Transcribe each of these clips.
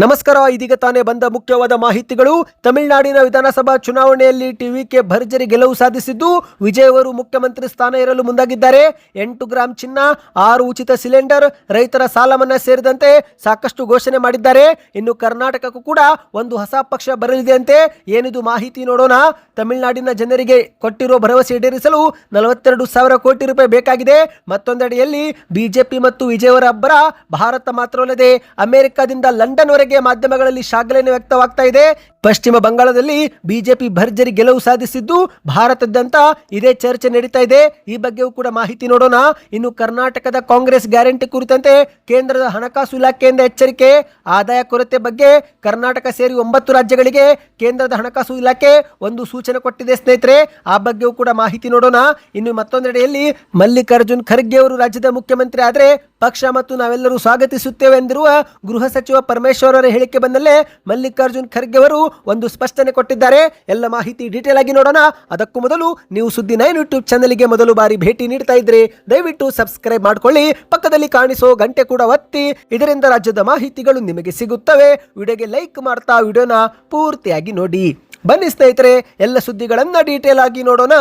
ನಮಸ್ಕಾರ. ಇದೀಗ ತಾನೇ ಬಂದ ಮುಖ್ಯವಾದ ಮಾಹಿತಿಗಳು. ತಮಿಳುನಾಡಿನ ವಿಧಾನಸಭಾ ಚುನಾವಣೆಯಲ್ಲಿ ಟಿವಿಕೆ ಭರ್ಜರಿ ಗೆಲುವು ಸಾಧಿಸಿದ್ದು ವಿಜಯ್ ಅವರು ಮುಖ್ಯಮಂತ್ರಿ ಸ್ಥಾನ ಏರಲು ಮುಂದಾಗಿದ್ದಾರೆ. 8 ಗ್ರಾಂ ಚಿನ್ನ, 6 ಉಚಿತ ಸಿಲಿಂಡರ್, ರೈತರ ಸಾಲ ಮನ್ನಾ ಸೇರಿದಂತೆ ಸಾಕಷ್ಟು ಘೋಷಣೆ ಮಾಡಿದ್ದಾರೆ. ಇನ್ನು ಕರ್ನಾಟಕಕ್ಕೂ ಕೂಡ ಒಂದು ಹೊಸ ಪಕ್ಷ ಬರಲಿದೆ ಅಂತೆ. ಏನಿದು ಮಾಹಿತಿ ನೋಡೋಣ. ತಮಿಳುನಾಡಿನ ಜನರಿಗೆ ಕೊಟ್ಟಿರುವ ಭರವಸೆ ಈಡೇರಿಸಲು 42,000 ಕೋಟಿ ರೂಪಾಯಿ ಬೇಕಾಗಿದೆ. ಮತ್ತೊಂದೆಡೆಯಲ್ಲಿ ಬಿಜೆಪಿ ಮತ್ತು ವಿಜಯ್ ಅವರ ಅಬ್ಬರ ಭಾರತ ಮಾತ್ರವಲ್ಲದೆ ಅಮೆರಿಕದಿಂದ ಲಂಡನ್ ಮಾಧ್ಯಮಗಳಲ್ಲಿ ಶ್ಲಾಘನೆ ವ್ಯಕ್ತವಾಗ್ತಾ ಇದೆ. ಪಶ್ಚಿಮ ಬಂಗಾಳದಲ್ಲಿ ಬಿಜೆಪಿ ಭರ್ಜರಿ ಗೆಲುವು ಸಾಧಿಸಿದ್ದು ಭಾರತದಾದ್ಯಂತ ಇದೇ ಚರ್ಚೆ ನಡೀತಾ ಇದೆ. ಈ ಬಗ್ಗೆಯೂ ಕೂಡ ಮಾಹಿತಿ ನೋಡೋಣ. ಇನ್ನು ಕರ್ನಾಟಕದ ಕಾಂಗ್ರೆಸ್ ಗ್ಯಾರಂಟಿ ಕುರಿತಂತೆ ಕೇಂದ್ರದ ಹಣಕಾಸು ಇಲಾಖೆಯಿಂದ ಎಚ್ಚರಿಕೆ. ಆದಾಯ ಕೊರತೆ ಬಗ್ಗೆ ಕರ್ನಾಟಕ ಸೇರಿ 9 ರಾಜ್ಯಗಳಿಗೆ ಕೇಂದ್ರದ ಹಣಕಾಸು ಇಲಾಖೆ ಒಂದು ಸೂಚನೆ ಕೊಟ್ಟಿದೆ ಸ್ನೇಹಿತರೆ. ಆ ಬಗ್ಗೆಯೂ ಕೂಡ ಮಾಹಿತಿ ನೋಡೋಣ. ಇನ್ನು ಮತ್ತೊಂದೆಡೆಯಲ್ಲಿ ಮಲ್ಲಿಕಾರ್ಜುನ್ ಖರ್ಗೆ ಅವರು ರಾಜ್ಯದ ಮುಖ್ಯಮಂತ್ರಿ ಆದರೆ ಪಕ್ಷ ಮತ್ತು ನಾವೆಲ್ಲರೂ ಸ್ವಾಗತಿಸುತ್ತೇವೆ ಎಂದಿರುವ ಗೃಹ ಸಚಿವ ಪರಮೇಶ್ವರ್ ಅವರ ಹೇಳಿಕೆ ಬಂದಲ್ಲೇ ಮಲ್ಲಿಕಾರ್ಜುನ್ ಖರ್ಗೆ ಅವರು ಒಂದು ಸ್ಪಷ್ಟನೆ ಕೊಟ್ಟಿದ್ದಾರೆ. ಎಲ್ಲ ಮಾಹಿತಿ ಡೀಟೇಲ್ ಆಗಿ ನೋಡೋಣ. ಅದಕ್ಕೂ ಮೊದಲು ನೀವು ಸುದ್ದಿ 9 ಯೂಟ್ಯೂಬ್ ಚಾನಲ್ಗೆ ಮೊದಲು ಬಾರಿ ಭೇಟಿ ನೀಡ್ತಾ ಇದ್ರೆ ದಯವಿಟ್ಟು ಸಬ್ಸ್ಕ್ರೈಬ್ ಮಾಡ್ಕೊಳ್ಳಿ. ಪಕ್ಕದಲ್ಲಿ ಕಾಣಿಸೋ ಗಂಟೆ ಕೂಡ ಒತ್ತಿ. ಇದರಿಂದ ರಾಜ್ಯದ ಮಾಹಿತಿಗಳು ನಿಮಗೆ ಸಿಗುತ್ತವೆ. ವಿಡಿಯೋಗೆ ಲೈಕ್ ಮಾಡ್ತಾ ವಿಡಿಯೋನ ಪೂರ್ತಿಯಾಗಿ ನೋಡಿ. ಬನ್ನಿ ಸ್ನೇಹಿತರೆ, ಎಲ್ಲ ಸುದ್ದಿಗಳನ್ನ ಡೀಟೇಲ್ ಆಗಿ ನೋಡೋಣ.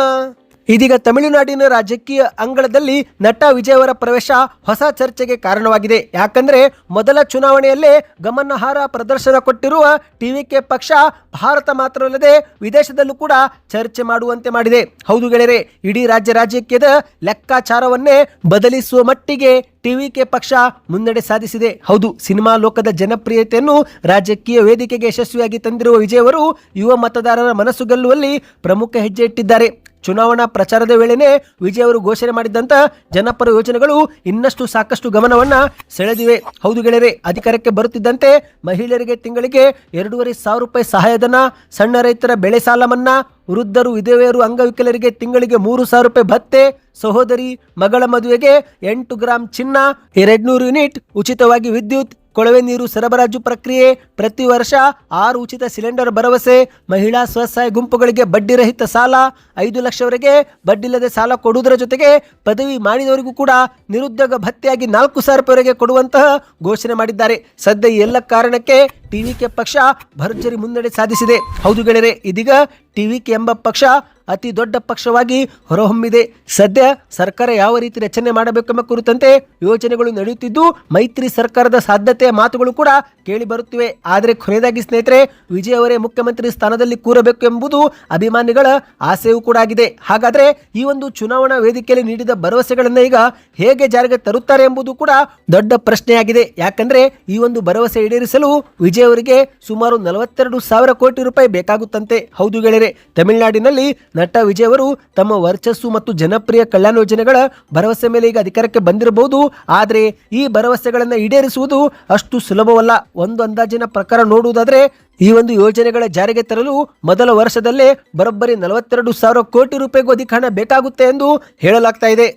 ಇದೀಗ ತಮಿಳುನಾಡಿನ ರಾಜಕೀಯ ಅಂಗಳದಲ್ಲಿ ನಟ ವಿಜಯ್ ಅವರ ಪ್ರವೇಶ ಹೊಸ ಚರ್ಚೆಗೆ ಕಾರಣವಾಗಿದೆ. ಯಾಕಂದ್ರೆ ಮೊದಲ ಚುನಾವಣೆಯಲ್ಲೇ ಗಮನಾರ್ಹ ಪ್ರದರ್ಶನ ಕೊಟ್ಟಿರುವ ಟಿವಿಕೆ ಪಕ್ಷ ಭಾರತ ಮಾತ್ರವಲ್ಲದೆ ವಿದೇಶದಲ್ಲೂ ಕೂಡ ಚರ್ಚೆ ಮಾಡುವಂತೆ ಮಾಡಿದೆ. ಹೌದು ಗೆಳೆಯರೆ, ಇಡೀ ರಾಜ್ಯ ರಾಜಕೀಯದ ಲೆಕ್ಕಾಚಾರವನ್ನೇ ಬದಲಿಸುವ ಮಟ್ಟಿಗೆ ಟಿವಿಕೆ ಪಕ್ಷ ಮುನ್ನಡೆ ಸಾಧಿಸಿದೆ. ಹೌದು, ಸಿನಿಮಾ ಲೋಕದ ಜನಪ್ರಿಯತೆಯನ್ನು ರಾಜಕೀಯ ವೇದಿಕೆಗೆ ಯಶಸ್ವಿಯಾಗಿ ತಂದಿರುವ ವಿಜಯ್ ಅವರು ಯುವ ಮತದಾರರ ಮನಸ್ಸು ಗೆಲ್ಲುವಲ್ಲಿ ಪ್ರಮುಖ ಹೆಜ್ಜೆ ಇಟ್ಟಿದ್ದಾರೆ. ಚುನಾವಣಾ ಪ್ರಚಾರದ ವೇಳೆನೆ ವಿಜಯ್ ಅವರು ಘೋಷಣೆ ಮಾಡಿದಂತ ಜನಪರ ಯೋಜನೆಗಳು ಇನ್ನಷ್ಟು ಸಾಕಷ್ಟು ಗಮನವನ್ನ ಸೆಳೆದಿವೆ. ಹೌದು ಗೆಳೆಯರೆ, ಅಧಿಕಾರಕ್ಕೆ ಬರುತ್ತಿದ್ದಂತೆ ಮಹಿಳೆಯರಿಗೆ ತಿಂಗಳಿಗೆ 2,500 ರೂಪಾಯಿ ಸಹಾಯಧನ, ಸಣ್ಣ ರೈತರ ಬೆಳೆ ಸಾಲ ಮನ್ನಾ, ವೃದ್ಧರು, ವಿಧವೆಯರು, ಅಂಗವಿಕಲರಿಗೆ ತಿಂಗಳಿಗೆ 3,000 ರೂಪಾಯಿ ಭತ್ಯೆ, ಸಹೋದರಿ ಮಗಳ ಮದುವೆಗೆ 8 ಗ್ರಾಂ ಚಿನ್ನ, 200 ಯೂನಿಟ್ ಉಚಿತವಾಗಿ ವಿದ್ಯುತ್, ಕೊಳವೆ ನೀರು ಸರಬರಾಜು ಪ್ರಕ್ರಿಯೆ, ಪ್ರತಿ ವರ್ಷ 6 ಉಚಿತ ಸಿಲಿಂಡರ್ ಭರವಸೆ, ಮಹಿಳಾ ಸ್ವಸಹಾಯ ಗುಂಪುಗಳಿಗೆ ಬಡ್ಡಿ ರಹಿತ ಸಾಲ, 5 ಲಕ್ಷವರೆಗೆ ಬಡ್ಡಿಲ್ಲದೆ ಸಾಲ ಕೊಡುವುದರ ಜೊತೆಗೆ ಪದವಿ ಮಾಡಿದವರಿಗೂ ಕೂಡ ನಿರುದ್ಯೋಗ ಭತ್ಯೆಯಾಗಿ 4,000 ರೂಪಾಯಿವರೆಗೆ ಕೊಡುವಂತಹ ಘೋಷಣೆ ಮಾಡಿದ್ದಾರೆ. ಸದ್ಯ ಈ ಎಲ್ಲ ಕಾರಣಕ್ಕೆ ಟಿವಿಕೆ ಪಕ್ಷ ಭರ್ಜರಿ ಮುನ್ನಡೆ ಸಾಧಿಸಿದೆ. ಹೌದು ಗೆಳೆಯರೆ, ಇದೀಗ ಟಿವಿಕೆ ಎಂಬ ಪಕ್ಷ ಅತಿ ದೊಡ್ಡ ಪಕ್ಷವಾಗಿ ಹೊರಹೊಮ್ಮಿದೆ. ಸದ್ಯ ಸರ್ಕಾರ ಯಾವ ರೀತಿ ರಚನೆ ಮಾಡಬೇಕೆಂಬ ಕುರಿತಂತೆ ಯೋಚನೆಗಳು ನಡೆಯುತ್ತಿದ್ದು ಮೈತ್ರಿ ಸರ್ಕಾರದ ಸಾಧ್ಯತೆಯ ಮಾತುಗಳು ಕೂಡ ಕೇಳಿ ಬರುತ್ತಿವೆ. ಆದರೆ ಕೊನೆಯದಾಗಿ ಸ್ನೇಹಿತರೆ, ವಿಜಯ್ ಅವರೇ ಮುಖ್ಯಮಂತ್ರಿ ಸ್ಥಾನದಲ್ಲಿ ಕೂರಬೇಕು ಎಂಬುದು ಅಭಿಮಾನಿಗಳ ಆಸೆಯೂ ಕೂಡ ಆಗಿದೆ. ಹಾಗಾದ್ರೆ ಈ ಒಂದು ಚುನಾವಣಾ ವೇದಿಕೆಯಲ್ಲಿ ನೀಡಿದ ಭರವಸೆಗಳನ್ನ ಈಗ ಹೇಗೆ ಜಾರಿಗೆ ತರುತ್ತಾರೆ ಎಂಬುದು ಕೂಡ ದೊಡ್ಡ ಪ್ರಶ್ನೆಯಾಗಿದೆ. ಯಾಕಂದ್ರೆ ಈ ಒಂದು ಭರವಸೆ ಈಡೇರಿಸಲು ವಿಜಯ್ ಅವರಿಗೆ ಸುಮಾರು 42,000 ಕೋಟಿ ರೂಪಾಯಿ ಬೇಕಾಗುತ್ತಂತೆ. ಹೌದು ಗೆಳೆಯರೆ, ತಮಿಳುನಾಡಿನಲ್ಲಿ ನಟ ವಿಜಯ್ ಅವರು ತಮ್ಮ ವರ್ಚಸ್ಸು ಮತ್ತು ಜನಪ್ರಿಯ ಕಲ್ಯಾಣ ಯೋಜನೆಗಳ ಭರವಸೆ ಮೇಲೆ ಈಗ ಅಧಿಕಾರಕ್ಕೆ ಬಂದಿರಬಹುದು. ಆದರೆ ಈ ಭರವಸೆಗಳನ್ನು ಈಡೇರಿಸುವುದು ಅಷ್ಟು ಸುಲಭವಲ್ಲ. ಒಂದು ಅಂದಾಜಿನ ಪ್ರಕಾರ ನೋಡುವುದಾದ್ರೆ ಈ ಒಂದು ಯೋಜನೆಗಳ ಜಾರಿಗೆ ತರಲು ಮೊದಲ ವರ್ಷದಲ್ಲೇ ಬರೋಬ್ಬರಿ 42,000 ಕೋಟಿ ರೂಪಾಯಿಗೂ ಅಧಿಕ ಹಣ ಬೇಕಾಗುತ್ತೆ ಎಂದು ಹೇಳಲಾಗ್ತಾ ಇದೆ.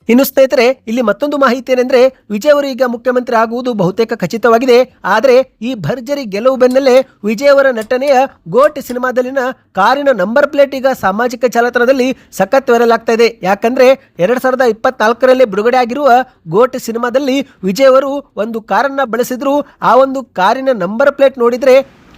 ಇನ್ನು ಸ್ನೇಹಿತರೆ, ಇಲ್ಲಿ ಮತ್ತೊಂದು ಮಾಹಿತಿ ಏನೆಂದ್ರೆ ವಿಜಯ್ ಅವರು ಈಗ ಮುಖ್ಯಮಂತ್ರಿ ಆಗುವುದು ಬಹುತೇಕ ಖಚಿತವಾಗಿದೆ. ಆದರೆ ಈ ಭರ್ಜರಿ ಗೆಲುವು ಬೆನ್ನಲ್ಲೇ ವಿಜಯ್ ಅವರ ನಟನೆಯ ಗೋಟ್ ಸಿನಿಮಾದಲ್ಲಿನ ಕಾರಿನ ನಂಬರ್ ಪ್ಲೇಟ್ ಈಗ ಸಾಮಾಜಿಕ ಜಾಲತಾಣದಲ್ಲಿ ಸಖತ್ ವೈರಲ್ ಆಗ್ತಾ ಇದೆ. ಯಾಕಂದ್ರೆ 2024ರಲ್ಲಿ ಬಿಡುಗಡೆ ಆಗಿರುವ ಗೋಟ್ ಸಿನಿಮಾದಲ್ಲಿ ವಿಜಯ್ ಅವರು ಒಂದು ಕಾರನ್ನ ಬಳಸಿದ್ರು. ಆ ಒಂದು ಕಾರಿನ ನಂಬರ್ ಪ್ಲೇಟ್ ನೋಡಿದ್ರೆ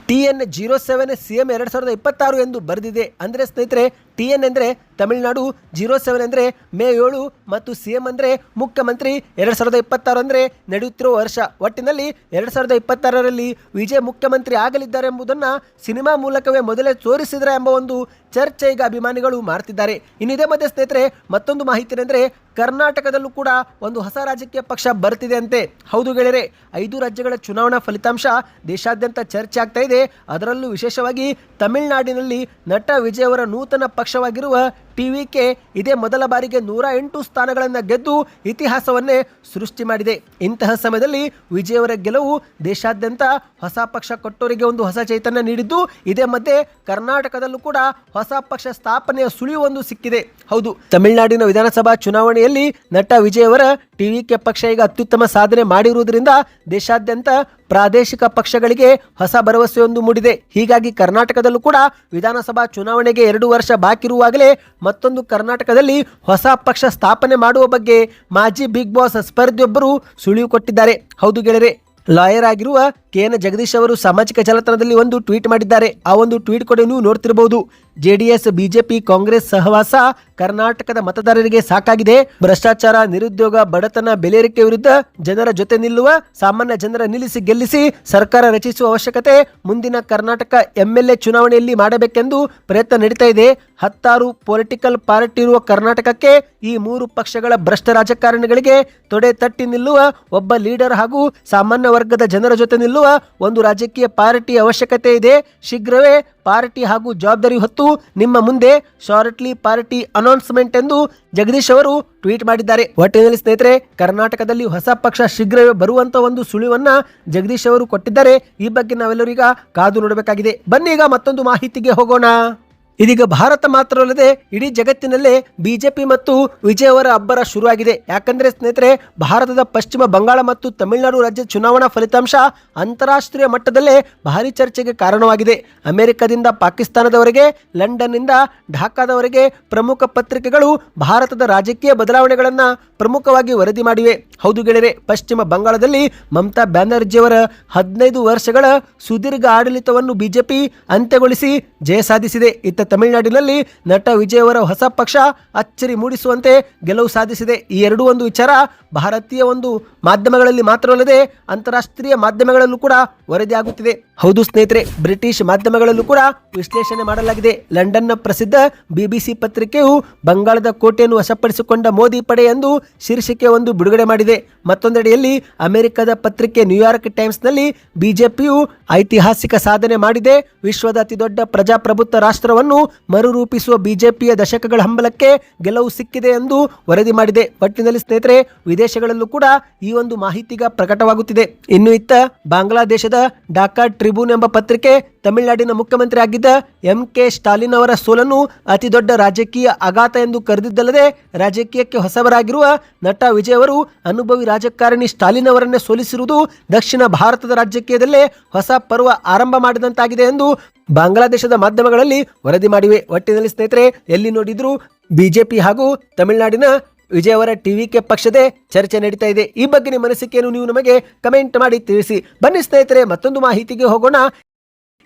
TN07 CM 2026 ಎಂದು ಬರೆದಿದೆ. ಅಂದರೆ ಸ್ನೇಹಿತರೆ, TN ಅಂದರೆ ತಮಿಳುನಾಡು, 07 ಅಂದರೆ ಮೇ 7 ಮತ್ತು CM ಅಂದರೆ ಮುಖ್ಯಮಂತ್ರಿ, 2026 ಅಂದರೆ ನಡೆಯುತ್ತಿರುವ ವರ್ಷ. ಒಟ್ಟಿನಲ್ಲಿ 2026ರಲ್ಲಿ ವಿಜಯ್ ಮುಖ್ಯಮಂತ್ರಿ ಆಗಲಿದ್ದಾರೆ ಎಂಬುದನ್ನು ಸಿನಿಮಾ ಮೂಲಕವೇ ಮೊದಲೇ ತೋರಿಸಿದರೆ ಎಂಬ ಒಂದು ಚರ್ಚೆ ಈಗ ಅಭಿಮಾನಿಗಳು ಮಾಡ್ತಿದ್ದಾರೆ. ಇನ್ನು ಇದೇ ಮಧ್ಯೆ ಸ್ನೇಹಿತರೆ, ಮತ್ತೊಂದು ಮಾಹಿತಿ ಏನಂದ್ರೆ ಕರ್ನಾಟಕದಲ್ಲೂ ಕೂಡ ಒಂದು ಹೊಸ ರಾಜಕೀಯ ಪಕ್ಷ ಬರ್ತಿದೆ ಅಂತೆ. ಹೌದು ಗೆಳೆಯರೆ, 5 ರಾಜ್ಯಗಳ ಚುನಾವಣಾ ಫಲಿತಾಂಶ ದೇಶಾದ್ಯಂತ ಚರ್ಚೆ ಆಗ್ತಾ ಇದೆ. ಅದರಲ್ಲೂ ವಿಶೇಷವಾಗಿ ತಮಿಳುನಾಡಿನಲ್ಲಿ ನಟ ವಿಜಯ್ ಅವರ ನೂತನ ಪಕ್ಷವಾಗಿರುವ ಟಿವಿಕೆ ಇದೇ ಮೊದಲ ಬಾರಿಗೆ 108 ಸ್ಥಾನಗಳನ್ನು ಗೆದ್ದು ಇತಿಹಾಸವನ್ನೇ ಸೃಷ್ಟಿ ಮಾಡಿದೆ. ಇಂತಹ ಸಮಯದಲ್ಲಿ ವಿಜಯ್ ಅವರ ಗೆಲುವು ದೇಶಾದ್ಯಂತ ಹೊಸ ಪಕ್ಷ ಕೊಟ್ಟವರಿಗೆ ಒಂದು ಹೊಸ ಚೈತನ್ಯ ನೀಡಿದ್ದು, ಇದೇ ಮಧ್ಯೆ ಕರ್ನಾಟಕದಲ್ಲೂ ಕೂಡ ಹೊಸ ಪಕ್ಷ ಸ್ಥಾಪನೆಯ ಸುಳಿವೊಂದು ಸಿಕ್ಕಿದೆ. ಹೌದು, ತಮಿಳುನಾಡಿನ ವಿಧಾನಸಭಾ ಚುನಾವಣೆಯಲ್ಲಿ ನಟ ವಿಜಯ್ ಅವರ ಟಿವಿಕೆ ಪಕ್ಷ ಈಗ ಅತ್ಯುತ್ತಮ ಸಾಧನೆ ಮಾಡಿರುವುದರಿಂದ ದೇಶಾದ್ಯಂತ ಪ್ರಾದೇಶಿಕ ಪಕ್ಷಗಳಿಗೆ ಹೊಸ ಭರವಸೆಯೊಂದು ಮೂಡಿದೆ. ಹೀಗಾಗಿ ಕರ್ನಾಟಕದಲ್ಲೂ ಕೂಡ ವಿಧಾನಸಭಾ ಚುನಾವಣೆಗೆ 2 ವರ್ಷ ಬಾಕಿ ಇರುವಾಗಲೇ ಮತ್ತೊಂದು ಕರ್ನಾಟಕದಲ್ಲಿ ಹೊಸ ಪಕ್ಷ ಸ್ಥಾಪನೆ ಮಾಡುವ ಬಗ್ಗೆ ಮಾಜಿ ಬಿಗ್ ಬಾಸ್ ಸ್ಪರ್ಧಿಯೊಬ್ಬರು ಸುಳಿವು ಕೊಟ್ಟಿದ್ದಾರೆ. ಹೌದು ಗೆಳೆಯರೆ, ಲಾಯರ್ ಆಗಿರುವ ಕೆ.ಎನ್. ಜಗದೀಶ್ ಅವರು ಸಾಮಾಜಿಕ ಜಾಲತಾಣದಲ್ಲಿ ಒಂದು ಟ್ವೀಟ್ ಮಾಡಿದ್ದಾರೆ. ಆ ಒಂದು ಟ್ವೀಟ್ ಕೂಡ ನೀವು ನೋಡ್ತಿರಬಹುದು. ಜೆಡಿಎಸ್, ಬಿಜೆಪಿ, ಕಾಂಗ್ರೆಸ್ ಸಹವಾಸ ಕರ್ನಾಟಕದ ಮತದಾರರಿಗೆ ಸಾಕಾಗಿದೆ. ಭ್ರಷ್ಟಾಚಾರ, ನಿರುದ್ಯೋಗ, ಬಡತನ, ಬೆಲೆ ಏರಿಕೆ ವಿರುದ್ಧ ಜನರ ಜೊತೆ ನಿಲ್ಲುವ, ಸಾಮಾನ್ಯ ಜನರ ನಿಲ್ಲಿಸಿ ಗೆಲ್ಲಿಸಿ ಸರ್ಕಾರ ರಚಿಸುವ ಅವಶ್ಯಕತೆ ಮುಂದಿನ ಕರ್ನಾಟಕ MLA ಚುನಾವಣೆಯಲ್ಲಿ ಮಾಡಬೇಕೆಂದು ಪ್ರಯತ್ನ ನಡೀತಾ ಇದೆ. 16 ಪೊಲಿಟಿಕಲ್ ಪಾರ್ಟಿ ಇರುವ ಕರ್ನಾಟಕಕ್ಕೆ ಈ 3 ಪಕ್ಷಗಳ ಭ್ರಷ್ಟ ರಾಜಕಾರಣಿಗಳಿಗೆ ತೊಡೆ ತಟ್ಟಿ ನಿಲ್ಲುವ ಒಬ್ಬ ಲೀಡರ್ ಹಾಗೂ ಸಾಮಾನ್ಯ ವರ್ಗದ ಜನರ ಜೊತೆ ನಿಲ್ಲುವ ಒಂದು ರಾಜಕೀಯ ಪಾರ್ಟಿ ಅವಶ್ಯಕತೆ ಇದೆ. ಶೀಘ್ರವೇ ಪಾರ್ಟಿ ಹಾಗೂ ಜವಾಬ್ದಾರಿ ಹೊತ್ತು ನಿಮ್ಮ ಮುಂದೆ ಶಾರ್ಟ್ಲಿ ಪಾರ್ಟಿ ಅನೌನ್ಸ್ಮೆಂಟ್ ಎಂದು ಜಗದೀಶ್ ಅವರು ಟ್ವೀಟ್ ಮಾಡಿದ್ದಾರೆ. ಒಟ್ಟಿನಲ್ಲಿ ಸ್ನೇಹಿತರೆ, ಕರ್ನಾಟಕದಲ್ಲಿ ಹೊಸ ಪಕ್ಷ ಶೀಘ್ರವೇ ಬರುವಂತ ಒಂದು ಸುಳಿವನ್ನ ಜಗದೀಶ್ ಅವರು ಕೊಟ್ಟಿದ್ದಾರೆ. ಈ ಬಗ್ಗೆ ನಾವೆಲ್ಲರೂ ಈಗ ಕಾದು ನೋಡಬೇಕಾಗಿದೆ. ಬನ್ನಿ ಈಗ ಮತ್ತೊಂದು ಮಾಹಿತಿಗೆ ಹೋಗೋಣ. ಇದೀಗ ಭಾರತ ಮಾತ್ರವಲ್ಲದೆ ಇಡೀ ಜಗತ್ತಿನಲ್ಲೇ ಬಿಜೆಪಿ ಮತ್ತು ವಿಜಯ್ ಅವರ ಅಬ್ಬರ ಶುರುವಾಗಿದೆ. ಯಾಕಂದ್ರೆ ಸ್ನೇಹಿತರೆ, ಭಾರತದ ಪಶ್ಚಿಮ ಬಂಗಾಳ ಮತ್ತು ತಮಿಳುನಾಡು ರಾಜ್ಯ ಚುನಾವಣಾ ಫಲಿತಾಂಶ ಅಂತಾರಾಷ್ಟ್ರೀಯ ಮಟ್ಟದಲ್ಲೇ ಭಾರಿ ಚರ್ಚೆಗೆ ಕಾರಣವಾಗಿದೆ. ಅಮೆರಿಕದಿಂದ ಪಾಕಿಸ್ತಾನದವರೆಗೆ, ಲಂಡನ್ನಿಂದ ಢಾಕಾದವರೆಗೆ ಪ್ರಮುಖ ಪತ್ರಿಕೆಗಳು ಭಾರತದ ರಾಜಕೀಯ ಬದಲಾವಣೆಗಳನ್ನು ಪ್ರಮುಖವಾಗಿ ವರದಿ ಮಾಡಿವೆ. ಹೌದು ಗೆಳೆಯರೆ, ಪಶ್ಚಿಮ ಬಂಗಾಳದಲ್ಲಿ ಮಮತಾ ಬ್ಯಾನರ್ಜಿಯವರ 15 ವರ್ಷಗಳ ಸುದೀರ್ಘ ಆಡಳಿತವನ್ನು ಬಿಜೆಪಿ ಅಂತ್ಯಗೊಳಿಸಿ ಜಯ ಸಾಧಿಸಿದೆ. ಇತ್ತ ತಮಿಳುನಾಡಿನಲ್ಲಿ ನಟ ವಿಜಯ್ ಅವರ ಹೊಸ ಪಕ್ಷ ಅಚ್ಚರಿ ಮೂಡಿಸುವಂತೆ ಗೆಲುವು ಸಾಧಿಸಿದೆ. ಈ ಎರಡೂ ಒಂದು ವಿಚಾರ ಭಾರತೀಯ ಒಂದು ಮಾಧ್ಯಮಗಳಲ್ಲಿ ಮಾತ್ರವಲ್ಲದೆ ಅಂತಾರಾಷ್ಟ್ರೀಯ ಮಾಧ್ಯಮಗಳಲ್ಲೂ ಕೂಡ ವರದಿಯಾಗುತ್ತಿದೆ. ಹೌದು ಸ್ನೇಹಿತರೆ, ಬ್ರಿಟಿಷ್ ಮಾಧ್ಯಮಗಳಲ್ಲೂ ಕೂಡ ವಿಶ್ಲೇಷಣೆ ಮಾಡಲಾಗಿದೆ. ಲಂಡನ್ನ ಪ್ರಸಿದ್ಧ BBC ಪತ್ರಿಕೆಯು ಬಂಗಾಳದ ಕೋಟೆಯನ್ನು ವಶಪಡಿಸಿಕೊಂಡ ಮೋದಿ ಪಡೆ ಎಂದು ಶೀರ್ಷಿಕೆ ಒಂದು ಬಿಡುಗಡೆ ಮಾಡಿದೆ. ಮತ್ತೊಂದೆಡೆಯಲ್ಲಿ ಅಮೆರಿಕದ ಪತ್ರಿಕೆ ನ್ಯೂಯಾರ್ಕ್ ಟೈಮ್ಸ್ನಲ್ಲಿ ಬಿಜೆಪಿಯು ಐತಿಹಾಸಿಕ ಸಾಧನೆ ಮಾಡಿದೆ, ವಿಶ್ವದ ಅತಿದೊಡ್ಡ ಪ್ರಜಾಪ್ರಭುತ್ವ ರಾಷ್ಟ್ರವನ್ನು ಮರುರೂಪಿಸುವ ಬಿಜೆಪಿಯ ದಶಕಗಳ ಹಂಬಲಕ್ಕೆ ಗೆಲುವು ಸಿಕ್ಕಿದೆ ಎಂದು ವರದಿ ಮಾಡಿದೆ. ಒಟ್ಟಿನಲ್ಲಿ ಸ್ನೇಹಿತರೆ, ವಿದೇಶಗಳಲ್ಲೂ ಕೂಡ ಈ ಒಂದು ಮಾಹಿತಿಗ ಪ್ರಕಟವಾಗುತ್ತಿದೆ. ಇನ್ನು ಇತ್ತ ಬಾಂಗ್ಲಾದೇಶದ ಢಾಕಾ ಟ್ರಿಬ್ಯೂನ್ ಎಂಬ ಪತ್ರಿಕೆ ತಮಿಳುನಾಡಿನ ಮುಖ್ಯಮಂತ್ರಿ ಆಗಿದ್ದ MK ಸ್ಟಾಲಿನ್ ಅವರ ಸೋಲನ್ನು ಅತಿ ದೊಡ್ಡ ರಾಜಕೀಯ ಆಘಾತ ಎಂದು ಕರೆದಿದ್ದಲ್ಲದೆ, ರಾಜಕೀಯಕ್ಕೆ ಹೊಸಬರಾಗಿರುವ ನಟ ವಿಜಯ್ ಅವರು ಅನುಭವಿ ರಾಜಕಾರಣಿ ಸ್ಟಾಲಿನ್ ಅವರನ್ನೇ ಸೋಲಿಸಿರುವುದು ದಕ್ಷಿಣ ಭಾರತದ ರಾಜಕೀಯದಲ್ಲೇ ಹೊಸ ಪರ್ವ ಆರಂಭ ಮಾಡಿದಂತಾಗಿದೆ ಎಂದು ಬಾಂಗ್ಲಾದೇಶದ ಮಾಧ್ಯಮಗಳಲ್ಲಿ ವರದಿ ಮಾಡಿವೆ. ಒಟ್ಟಿನಲ್ಲಿ ಸ್ನೇಹಿತರೆ, ಎಲ್ಲಿ ನೋಡಿದ್ರು ಬಿಜೆಪಿ ಹಾಗೂ ತಮಿಳುನಾಡಿನ ವಿಜಯ್ ಅವರ TVK ಪಕ್ಷದೇ ಚರ್ಚೆ ನಡೀತಾ ಇದೆ. ಈ ಬಗ್ಗೆ ನಿಮ್ಮ ಅನಿಸಿಕೆಯನ್ನು ನೀವು ನಮಗೆ ಕಮೆಂಟ್ ಮಾಡಿ ತಿಳಿಸಿ. ಬನ್ನಿ ಸ್ನೇಹಿತರೆ, ಮತ್ತೊಂದು ಮಾಹಿತಿಗೆ ಹೋಗೋಣ.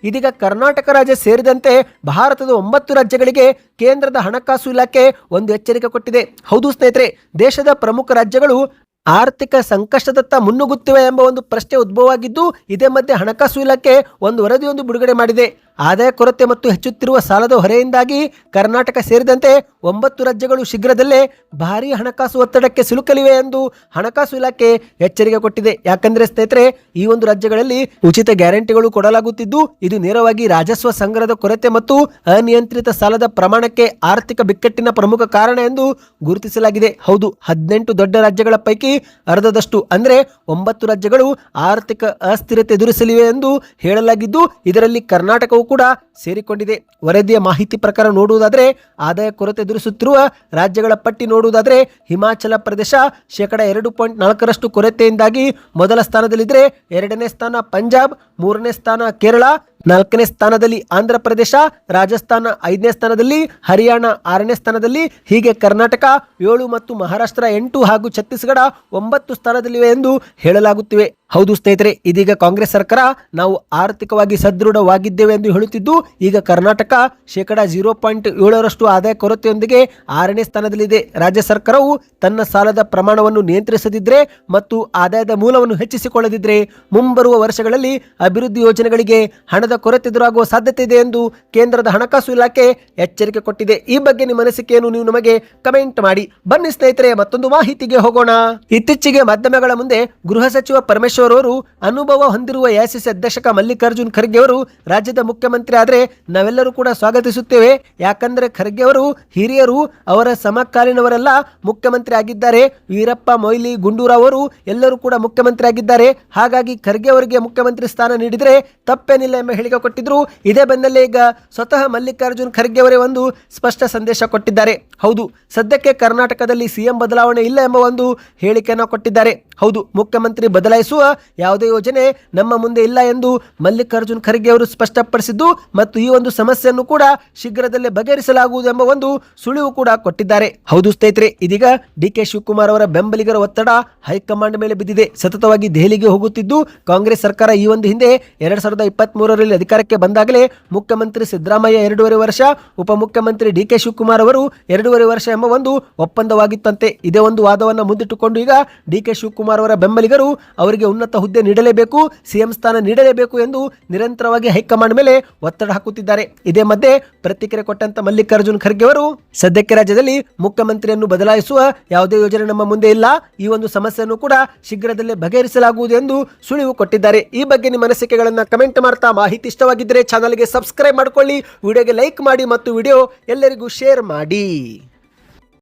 ಇದೀಗ ಕರ್ನಾಟಕ ರಾಜ್ಯ ಸೇರಿದಂತೆ ಭಾರತದ 9 ರಾಜ್ಯಗಳಿಗೆ ಕೇಂದ್ರದ ಹಣಕಾಸು ಇಲಾಖೆ ಒಂದು ಎಚ್ಚರಿಕೆ ಕೊಟ್ಟಿದೆ. ಹೌದು ಸ್ನೇಹಿತರೆ, ದೇಶದ ಪ್ರಮುಖ ರಾಜ್ಯಗಳು ಆರ್ಥಿಕ ಸಂಕಷ್ಟದತ್ತ ಮುನ್ನುಗ್ಗುತ್ತಿವೆ ಎಂಬ ಒಂದು ಪ್ರಶ್ನೆ ಉದ್ಭವವಾಗಿದ್ದು, ಇದೇ ಮಧ್ಯೆ ಹಣಕಾಸು ಇಲಾಖೆ ಒಂದು ವರದಿಯೊಂದು ಬಿಡುಗಡೆ ಮಾಡಿದೆ. ಆದಾಯ ಕೊರತೆ ಮತ್ತು ಹೆಚ್ಚುತ್ತಿರುವ ಸಾಲದ ಹೊರೆಯಿಂದಾಗಿ ಕರ್ನಾಟಕ ಸೇರಿದಂತೆ 9 ರಾಜ್ಯಗಳು ಶೀಘ್ರದಲ್ಲೇ ಭಾರೀ ಹಣಕಾಸು ಒತ್ತಡಕ್ಕೆ ಸಿಲುಕಲಿವೆ ಎಂದು ಹಣಕಾಸು ಇಲಾಖೆ ಎಚ್ಚರಿಕೆ ಕೊಟ್ಟಿದೆ. ಯಾಕಂದ್ರೆ ಸ್ನೇಹಿತರೆ, ಈ ಒಂದು ರಾಜ್ಯಗಳಲ್ಲಿ ಉಚಿತ ಗ್ಯಾರಂಟಿಗಳು ಕೊಡಲಾಗುತ್ತಿದ್ದು, ಇದು ನೇರವಾಗಿ ರಾಜಸ್ವ ಸಂಗ್ರಹದ ಕೊರತೆ ಮತ್ತು ಅನಿಯಂತ್ರಿತ ಸಾಲದ ಪ್ರಮಾಣಕ್ಕೆ ಆರ್ಥಿಕ ಬಿಕ್ಕಟ್ಟಿನ ಪ್ರಮುಖ ಕಾರಣ ಎಂದು ಗುರುತಿಸಲಾಗಿದೆ. ಹೌದು, 18 ದೊಡ್ಡ ರಾಜ್ಯಗಳ ಪೈಕಿ ಅರ್ಧದಷ್ಟು ಅಂದ್ರೆ 9 ರಾಜ್ಯಗಳು ಆರ್ಥಿಕ ಅಸ್ಥಿರತೆ ಎದುರಿಸಲಿವೆ ಎಂದು ಹೇಳಲಾಗಿದ್ದು, ಇದರಲ್ಲಿ ಕರ್ನಾಟಕವು ಕೂಡ ಸೇರಿಕೊಂಡಿದೆ. ವರದಿಯ ಮಾಹಿತಿ ಪ್ರಕಾರ ನೋಡುವುದಾದರೆ, ಆದಾಯ ಕೊರತೆ ಎದುರಿಸುತ್ತಿರುವ ರಾಜ್ಯಗಳ ಪಟ್ಟಿ ನೋಡುವುದಾದರೆ, ಹಿಮಾಚಲ ಪ್ರದೇಶ 2.4% ಕೊರತೆಯಿಂದಾಗಿ ಮೊದಲ ಸ್ಥಾನದಲ್ಲಿದ್ದರೆ, 2ನೇ ಸ್ಥಾನ ಪಂಜಾಬ್, 3ನೇ ಸ್ಥಾನ ಕೇರಳ, 4ನೇ ಸ್ಥಾನದಲ್ಲಿ ಆಂಧ್ರ ಪ್ರದೇಶ, ರಾಜಸ್ಥಾನ 5ನೇ ಸ್ಥಾನದಲ್ಲಿ, ಹರಿಯಾಣ 6ನೇ ಸ್ಥಾನದಲ್ಲಿ, ಹೀಗೆ ಕರ್ನಾಟಕ 7 ಮತ್ತು ಮಹಾರಾಷ್ಟ್ರ 8 ಹಾಗೂ ಛತ್ತೀಸ್ಗಢ 9 ಸ್ಥಾನದಲ್ಲಿವೆ ಎಂದು ಹೇಳಲಾಗುತ್ತಿವೆ. ಹೌದು ಸ್ನೇಹಿತರೆ, ಇದೀಗ ಕಾಂಗ್ರೆಸ್ ಸರ್ಕಾರ ನಾವು ಆರ್ಥಿಕವಾಗಿ ಸದೃಢವಾಗಿದ್ದೇವೆ ಎಂದು ಹೇಳುತ್ತಿದ್ದು, ಈಗ ಕರ್ನಾಟಕ 0.7% ಆದಾಯ ಕೊರತೆಯೊಂದಿಗೆ 6ನೇ ಸ್ಥಾನದಲ್ಲಿದೆ. ರಾಜ್ಯ ಸರ್ಕಾರವು ತನ್ನ ಸಾಲದ ಪ್ರಮಾಣವನ್ನು ನಿಯಂತ್ರಿಸದಿದ್ದರೆ ಮತ್ತು ಆದಾಯದ ಮೂಲವನ್ನು ಹೆಚ್ಚಿಸಿಕೊಳ್ಳದಿದ್ದರೆ ಮುಂಬರುವ ವರ್ಷಗಳಲ್ಲಿ ಅಭಿವೃದ್ಧಿ ಯೋಜನೆಗಳಿಗೆ ಹಣದ ಕೊರತೆ ಎದುರಾಗುವ ಸಾಧ್ಯತೆ ಇದೆ ಎಂದು ಕೇಂದ್ರದ ಹಣಕಾಸು ಇಲಾಖೆ ಎಚ್ಚರಿಕೆ ಕೊಟ್ಟಿದೆ. ಈ ಬಗ್ಗೆ ನಿಮ್ಮ ಅನಿಸಿಕೆಯನ್ನು ನೀವು ನಮಗೆ ಕಮೆಂಟ್ ಮಾಡಿ. ಬನ್ನಿ ಸ್ನೇಹಿತರೆ, ಮತ್ತೊಂದು ಮಾಹಿತಿಗೆ ಹೋಗೋಣ. ಇತ್ತೀಚೆಗೆ ಮಾಧ್ಯಮಗಳ ಮುಂದೆ ಗೃಹ ಸಚಿವ ಪರಮೇಶ್ವರ್ ಅವರು ಅನುಭವ ಹೊಂದಿರುವ AICC ಅಧ್ಯಕ್ಷ ಮಲ್ಲಿಕಾರ್ಜುನ್ ಖರ್ಗೆ ಅವರು ರಾಜ್ಯದ ಮುಖ್ಯಮಂತ್ರಿ ಆದರೆ ನಾವೆಲ್ಲರೂ ಕೂಡ ಸ್ವಾಗತಿಸುತ್ತೇವೆ. ಯಾಕಂದ್ರೆ ಖರ್ಗೆ ಅವರು ಹಿರಿಯರು, ಅವರ ಸಮಕಾಲೀನವರೆಲ್ಲ ಮುಖ್ಯಮಂತ್ರಿ ಆಗಿದ್ದಾರೆ. ವೀರಪ್ಪ ಮೊಯ್ಲಿ, ಗುಂಡೂರಾವ್ ಅವರು ಎಲ್ಲರೂ ಕೂಡ ಮುಖ್ಯಮಂತ್ರಿ ಆಗಿದ್ದಾರೆ. ಹಾಗಾಗಿ ಖರ್ಗೆ ಅವರಿಗೆ ಮುಖ್ಯಮಂತ್ರಿ ಸ್ಥಾನ ನೀಡಿದರೆ ತಪ್ಪೇನಿಲ್ಲ ಎಂಬ ಹೇಳಿಕೆ ಕೊಟ್ಟಿದ್ರು. ಇದೇ ಬೆನ್ನಲ್ಲೇ ಈಗ ಸ್ವತಃ ಮಲ್ಲಿಕಾರ್ಜುನ್ ಖರ್ಗೆ ಅವರೇ ಒಂದು ಸ್ಪಷ್ಟ ಸಂದೇಶ ಕೊಟ್ಟಿದ್ದಾರೆ. ಹೌದು, ಸದ್ಯಕ್ಕೆ ಕರ್ನಾಟಕದಲ್ಲಿ CM ಬದಲಾವಣೆ ಇಲ್ಲ ಎಂಬ ಒಂದು ಹೇಳಿಕೆಯನ್ನು ಕೊಟ್ಟಿದ್ದಾರೆ. ಹೌದು, ಮುಖ್ಯಮಂತ್ರಿ ಬದಲಾಯಿಸುವ ಯಾವುದೇ ಯೋಜನೆ ನಮ್ಮ ಮುಂದೆ ಇಲ್ಲ ಎಂದು ಮಲ್ಲಿಕಾರ್ಜುನ್ ಖರ್ಗೆ ಅವರು ಸ್ಪಷ್ಟಪಡಿಸಿದ್ದು ಮತ್ತು ಈ ಒಂದು ಸಮಸ್ಯೆಯನ್ನು ಕೂಡ ಶೀಘ್ರದಲ್ಲೇ ಬಗೆಹರಿಸಲಾಗುವುದು ಎಂಬ ಒಂದು ಸುಳಿವು ಕೂಡ ಕೊಟ್ಟಿದ್ದಾರೆ. ಹೌದು ಸ್ನೇಹಿತರೆ, ಇದೀಗ ಡಿಕೆ ಶಿವಕುಮಾರ್ ಅವರ ಬೆಂಬಲಿಗರ ಒತ್ತಡ ಹೈಕಮಾಂಡ್ ಮೇಲೆ ಬಿದ್ದಿದೆ. ಸತತವಾಗಿ ದೆಹಲಿಗೆ ಹೋಗುತ್ತಿದ್ದು ಕಾಂಗ್ರೆಸ್ ಸರ್ಕಾರ ಈ ಒಂದು ಹಿಂದೆ 2023ರಲ್ಲಿ ಅಧಿಕಾರಕ್ಕೆ ಬಂದಾಗಲೇ ಮುಖ್ಯಮಂತ್ರಿ ಸಿದ್ದರಾಮಯ್ಯ 2.5 ವರ್ಷ, ಉಪಮುಖ್ಯಮಂತ್ರಿ ಡಿಕೆ ಶಿವಕುಮಾರ್ ಅವರು 2.5 ವರ್ಷ ಎಂಬ ಒಂದು ಒಪ್ಪಂದವಾಗಿತ್ತಂತೆ. ಇದೇ ಒಂದು ವಾದವನ್ನು ಮುಂದಿಟ್ಟುಕೊಂಡು ಈಗ ಡಿಕೆ ಶಿವಕುಮಾರ್ ಅವರ ಬೆಂಬಲಿಗರು ಅವರಿಗೆ ಉನ್ನತ ಹುದ್ದೆ ನೀಡಲೇಬೇಕು, ಸಿಎಂ ಸ್ಥಾನ ನೀಡಲೇಬೇಕು ಎಂದು ನಿರಂತರವಾಗಿ ಹೈಕಮಾಂಡ್ ಮೇಲೆ ಒತ್ತಡ ಹಾಕುತ್ತಿದ್ದಾರೆ. ಇದೇ ಮಧ್ಯೆ ಪ್ರತಿಕ್ರಿಯೆ ಕೊಟ್ಟಂತ ಮಲ್ಲಿಕಾರ್ಜುನ್ ಖರ್ಗೆ ಅವರು ಸದ್ಯಕ್ಕೆ ರಾಜ್ಯದಲ್ಲಿ ಮುಖ್ಯಮಂತ್ರಿಯನ್ನು ಬದಲಾಯಿಸುವ ಯಾವುದೇ ಯೋಜನೆ ನಮ್ಮ ಮುಂದೆ ಇಲ್ಲ, ಈ ಒಂದು ಸಮಸ್ಯೆಯನ್ನು ಕೂಡ ಶೀಘ್ರದಲ್ಲೇ ಬಗೆಹರಿಸಲಾಗುವುದು ಎಂದು ಸುಳಿವು ಕೊಟ್ಟಿದ್ದಾರೆ. ಈ ಬಗ್ಗೆ ನಿಮ್ಮ ಅನಿಸಿಕೆಗಳನ್ನು ಕಮೆಂಟ್ ಮಾಡ್ತಾ, ಮಾಹಿತಿ ಇಷ್ಟವಾಗಿದ್ದರೆ ಚಾನಲ್ಗೆ ಸಬ್ಸ್ಕ್ರೈಬ್ ಮಾಡಿಕೊಳ್ಳಿ, ವಿಡಿಯೋಗೆ ಲೈಕ್ ಮಾಡಿ ಮತ್ತು ವಿಡಿಯೋ ಎಲ್ಲರಿಗೂ ಶೇರ್ ಮಾಡಿ.